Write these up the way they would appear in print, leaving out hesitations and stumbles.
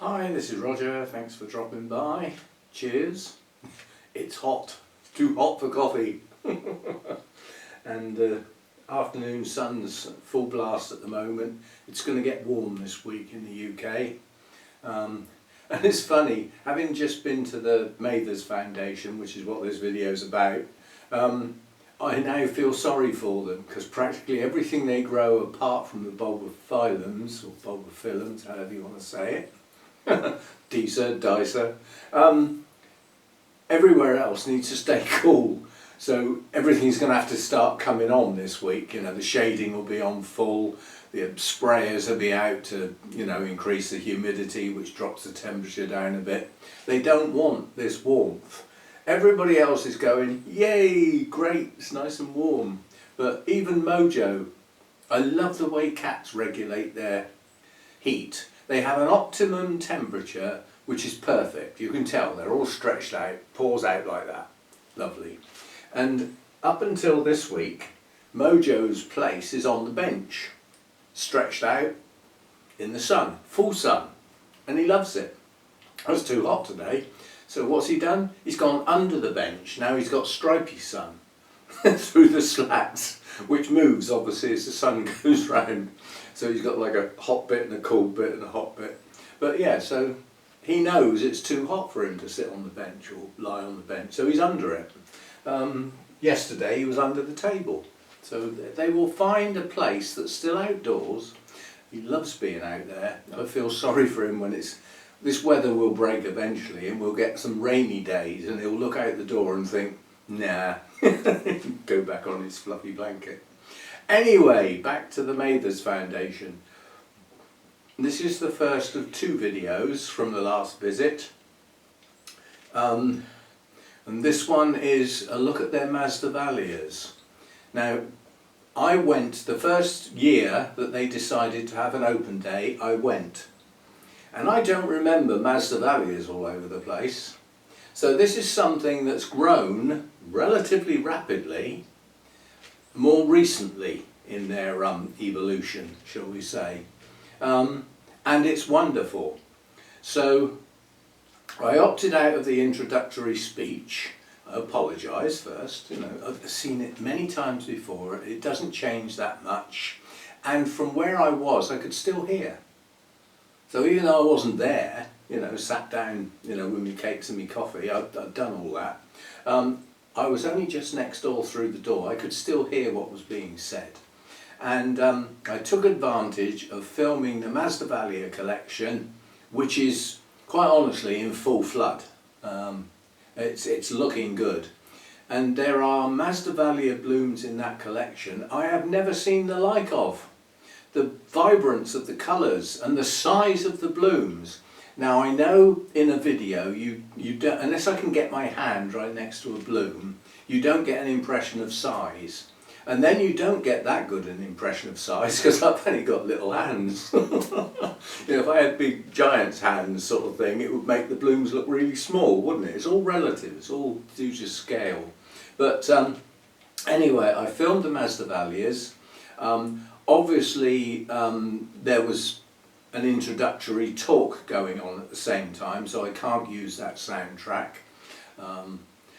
Hi, this is Roger, thanks for dropping by. Cheers. It's hot, too hot for coffee. And afternoon sun's full blast at the moment. It's going to get warm this week in the UK. And it's funny, having just been to the Mather Foundation, which is what this video is about, I now feel sorry for them because practically everything they grow apart from the bulbophyllums, or bulbophyllums, however you want to say it, dicer, everywhere else needs to stay cool. So everything's going to have to start coming on this week. You know, the shading will be on full, the sprayers will be out to, increase the humidity, which drops the temperature down a bit. They don't want this warmth. Everybody else is going, yay, great, it's nice and warm. But even Mojo, I love the way cats regulate their heat. They have an optimum temperature, which is perfect. You can tell, they're all stretched out, paws out like that. Lovely. And up until this week, Mojo's place is on the bench, stretched out in the sun, full sun, and he loves it. It was too hot today, so what's he done? He's gone under the bench. Now he's got stripy sun through the slats, which moves obviously as the sun goes round. So he's got like a hot bit and a cold bit and a hot bit. But yeah, so he knows it's too hot for him to sit on the bench or lie on the bench, so he's under it. Yesterday he was under the table. So they will find a place that's still outdoors. He loves being out there. I feel sorry for him when this weather will break eventually and we'll get some rainy days and he'll look out the door and think, nah, go back on his fluffy blanket. Anyway, back to the Mather Foundation. This is the first of two videos from the last visit. And this one is a look at their Masdevallias. Now, I went the first year that they decided to have an open day, I went. And I don't remember Masdevallias all over the place. So this is something that's grown relatively rapidly, more recently in their evolution, shall we say. And it's wonderful. So I opted out of the introductory speech. I apologise first, I've seen it many times before, it doesn't change that much. And from where I was, I could still hear. So even though I wasn't there, sat down, with my cakes and my coffee, I'd done all that. I was only just next door through the door. I could still hear what was being said. And I took advantage of filming the Masdevallia collection, which is, quite honestly, in full flood. It's looking good. And there are Masdevallia blooms in that collection I have never seen the like of. The vibrance of the colours and the size of the blooms. Now I know in a video, you don't, unless I can get my hand right next to a bloom, you don't get an impression of size. And then you don't get that good an impression of size because I've only got little hands. If I had big giant's hands sort of thing, it would make the blooms look really small, wouldn't it? It's all relative, it's all due to scale. But anyway, I filmed the Masdevallias. Obviously there was an introductory talk going on at the same time, so I can't use that soundtrack.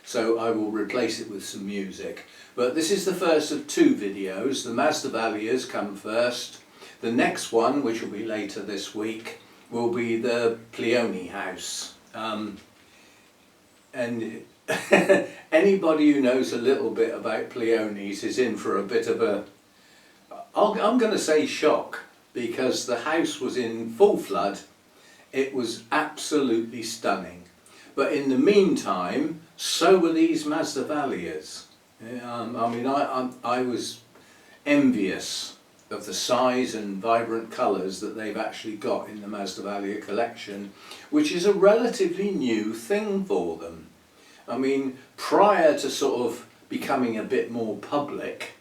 So I will replace it with some music. But this is the first of two videos. The Masdevallias come first. The next one, which will be later this week, will be the Peony house. And anybody who knows a little bit about peonies is in for a bit of a, I'm going to say shock, because the house was in full flood. It was absolutely stunning. But in the meantime, so were these Masdevallias. I was envious of the size and vibrant colours that they've actually got in the Masdevallia collection, which is a relatively new thing for them. Prior to sort of becoming a bit more public,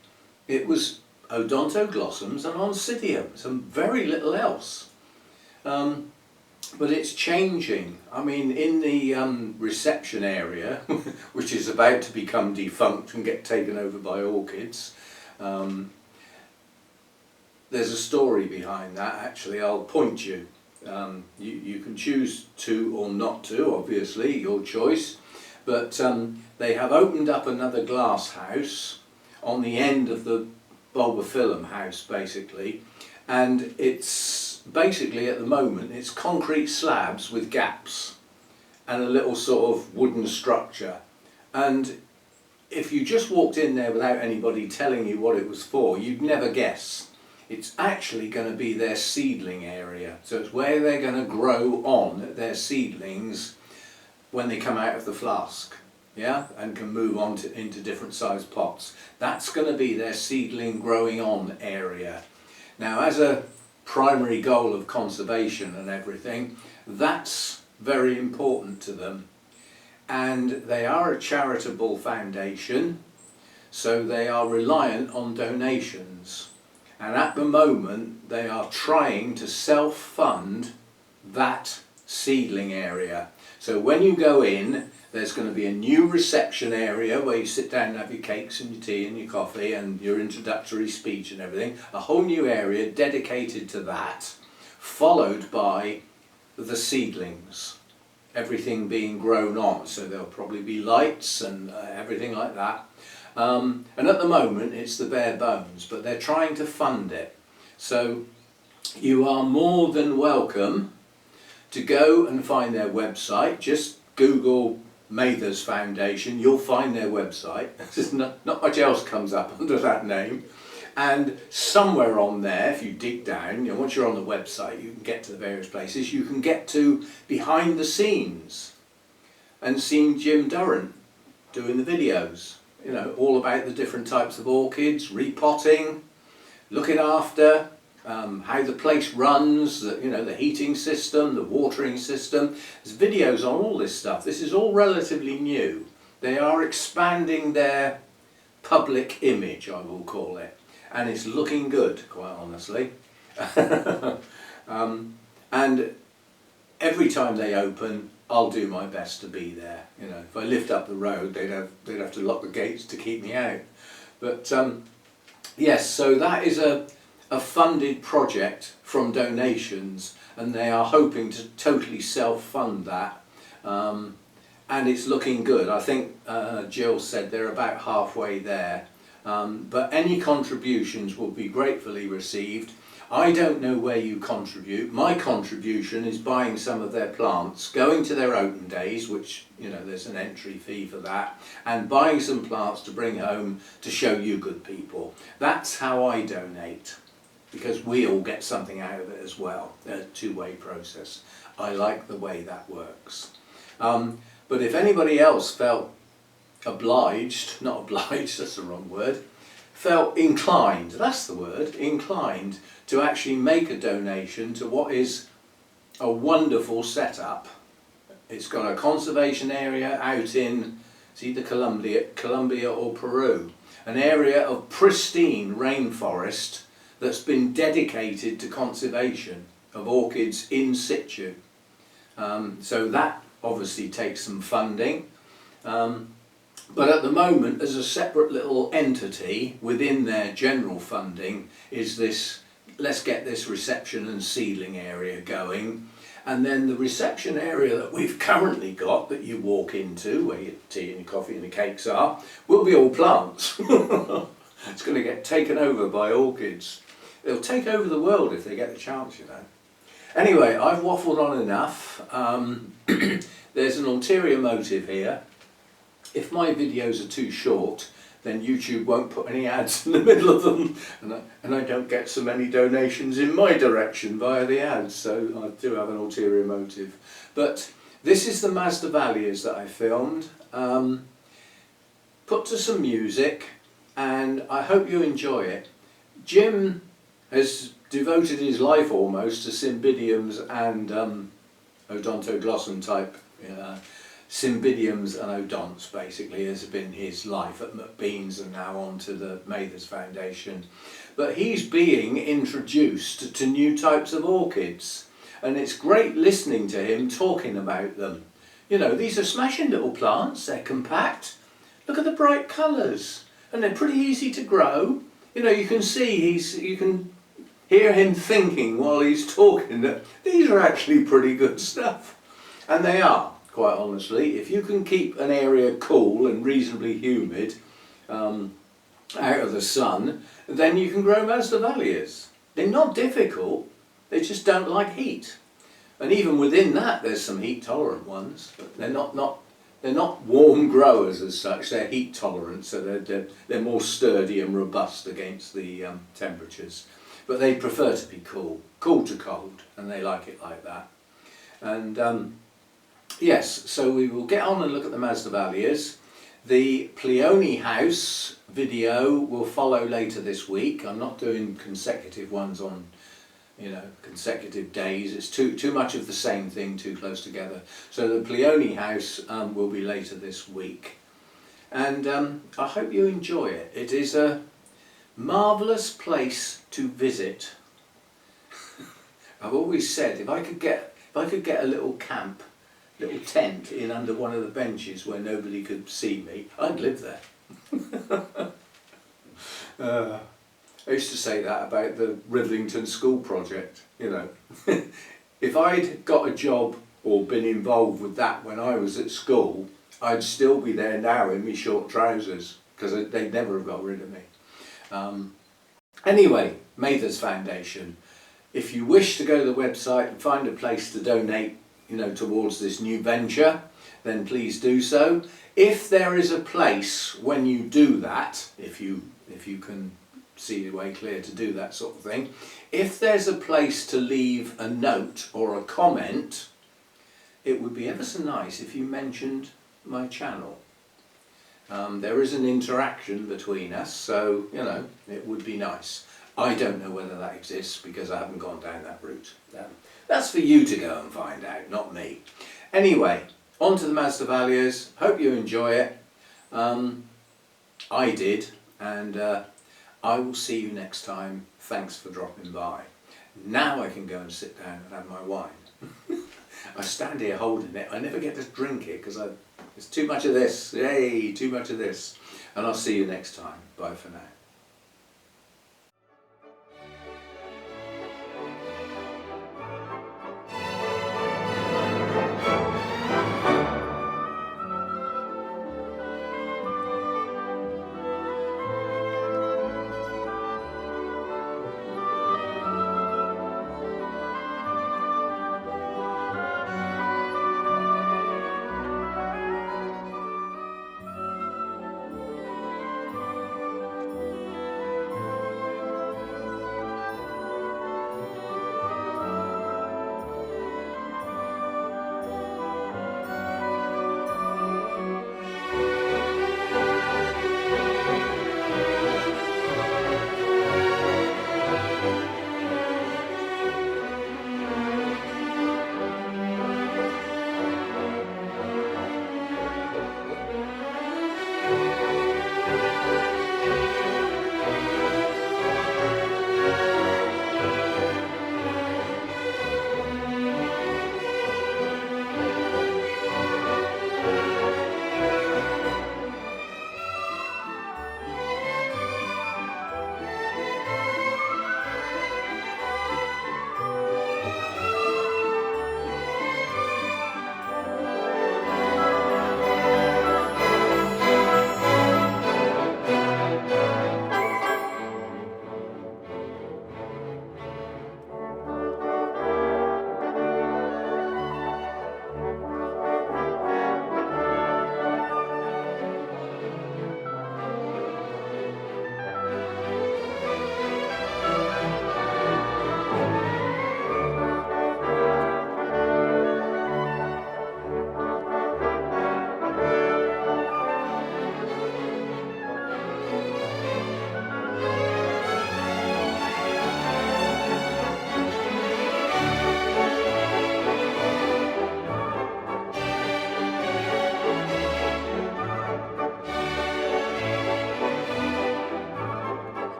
it was odontoglossums and oncidiums and very little else. But it's changing. In the reception area, which is about to become defunct and get taken over by orchids, there's a story behind that, actually. I'll point you You can choose to or not to, obviously, your choice. But they have opened up another glass house on the end of the bulbophyllum house, basically. And it's basically, at the moment, it's concrete slabs with gaps and a little sort of wooden structure. And if you just walked in there without anybody telling you what it was for, you'd never guess. It's actually going to be their seedling area. So it's where they're going to grow on their seedlings when they come out of the flask, yeah, and can move on into different sized pots. That's going to be their seedling growing on area. Now, as a primary goal of conservation and everything, that's very important to them. And they are a charitable foundation, so they are reliant on donations. And at the moment, they are trying to self-fund that seedling area. So when you go in, there's going to be a new reception area where you sit down and have your cakes and your tea and your coffee and your introductory speech and everything. A whole new area dedicated to that, followed by the seedlings. Everything being grown on, so there'll probably be lights and everything like that. And at the moment it's the bare bones, but they're trying to fund it. So you are more than welcome to go and find their website. Just Google Mather Foundation, you'll find their website. Not much else comes up under that name. And somewhere on there, if you dig down, once you're on the website, you can get to the various places. You can get to behind the scenes and seeing Jim Durrant doing the videos, all about the different types of orchids, repotting, looking after, how the place runs, the heating system, the watering system. There's videos on all this stuff. This is all relatively new. They are expanding their public image, I will call it. And it's looking good, quite honestly. And every time they open, I'll do my best to be there. If I lived up the road, they'd have to lock the gates to keep me out. But yes, so that is a funded project from donations, and they are hoping to totally self-fund that. And it's looking good. I think Jill said they're about halfway there. But any contributions will be gratefully received. I don't know where you contribute. My contribution is buying some of their plants, going to their open days, which, there's an entry fee for that, and buying some plants to bring home to show you good people. That's how I donate, because we all get something out of it as well. A two-way process. I like the way that works. But if anybody else felt obliged, not obliged, that's the wrong word, felt inclined, that's the word, inclined to actually make a donation to what is a wonderful setup. It's got a conservation area out in, it's either Colombia or Peru, an area of pristine rainforest that's been dedicated to conservation of orchids in situ. So that obviously takes some funding. But at the moment, as a separate little entity within their general funding, is this, let's get this reception and seedling area going. And then the reception area that we've currently got, that you walk into, where your tea and your coffee and the cakes are, will be all plants. It's going to get taken over by orchids. They'll take over the world if they get the chance, Anyway, I've waffled on enough. There's an ulterior motive here. If my videos are too short, then YouTube won't put any ads in the middle of them, and I don't get so many donations in my direction via the ads, so I do have an ulterior motive. But this is the Masdevallias that I filmed, put to some music, and I hope you enjoy it. Jim has devoted his life almost to cymbidiums and odontoglossum type cymbidiums and odonts, basically, has been his life at McBean's and now on to the Mather Foundation. But he's being introduced to new types of orchids, and it's great listening to him talking about them. These are smashing little plants, they're compact, look at the bright colours, and they're pretty easy to grow. You can see hear him thinking while he's talking that these are actually pretty good stuff. And they are, quite honestly. If you can keep an area cool and reasonably humid out of the sun, then you can grow Masdevallias. They're not difficult, they just don't like heat. And even within that there's some heat tolerant ones, but they're not warm growers as such, they're heat tolerant, so they're more sturdy and robust against the temperatures. But they prefer to be cool to cold, and they like it like that. And yes, so we will get on and look at the Masdevallias. The Peony house video will follow later this week. I'm not doing consecutive ones on, consecutive days. It's too much of the same thing, too close together. So the Peony house will be later this week. And I hope you enjoy it. It is a marvellous place to visit. I've always said if I could get a little camp, little tent in under one of the benches where nobody could see me, I'd live there. I used to say that about the Rivlington school project, If I'd got a job or been involved with that when I was at school, I'd still be there now in my short trousers, because they'd never have got rid of me. Anyway, Mather Foundation. If you wish to go to the website and find a place to donate, towards this new venture, then please do so. If there is a place when you do that, if you can see the way clear to do that sort of thing, if there's a place to leave a note or a comment, it would be ever so nice if you mentioned my channel. There is an interaction between us, so it would be nice. I don't know whether that exists because I haven't gone down that route. That's for you to go and find out, not me. Anyway, on to the Masdevallias. Hope you enjoy it. I did, and I will see you next time. Thanks for dropping by. Now I can go and sit down and have my wine. I stand here holding it. I never get to drink it because it's too much of this. Yay, too much of this. And I'll see you next time. Bye for now.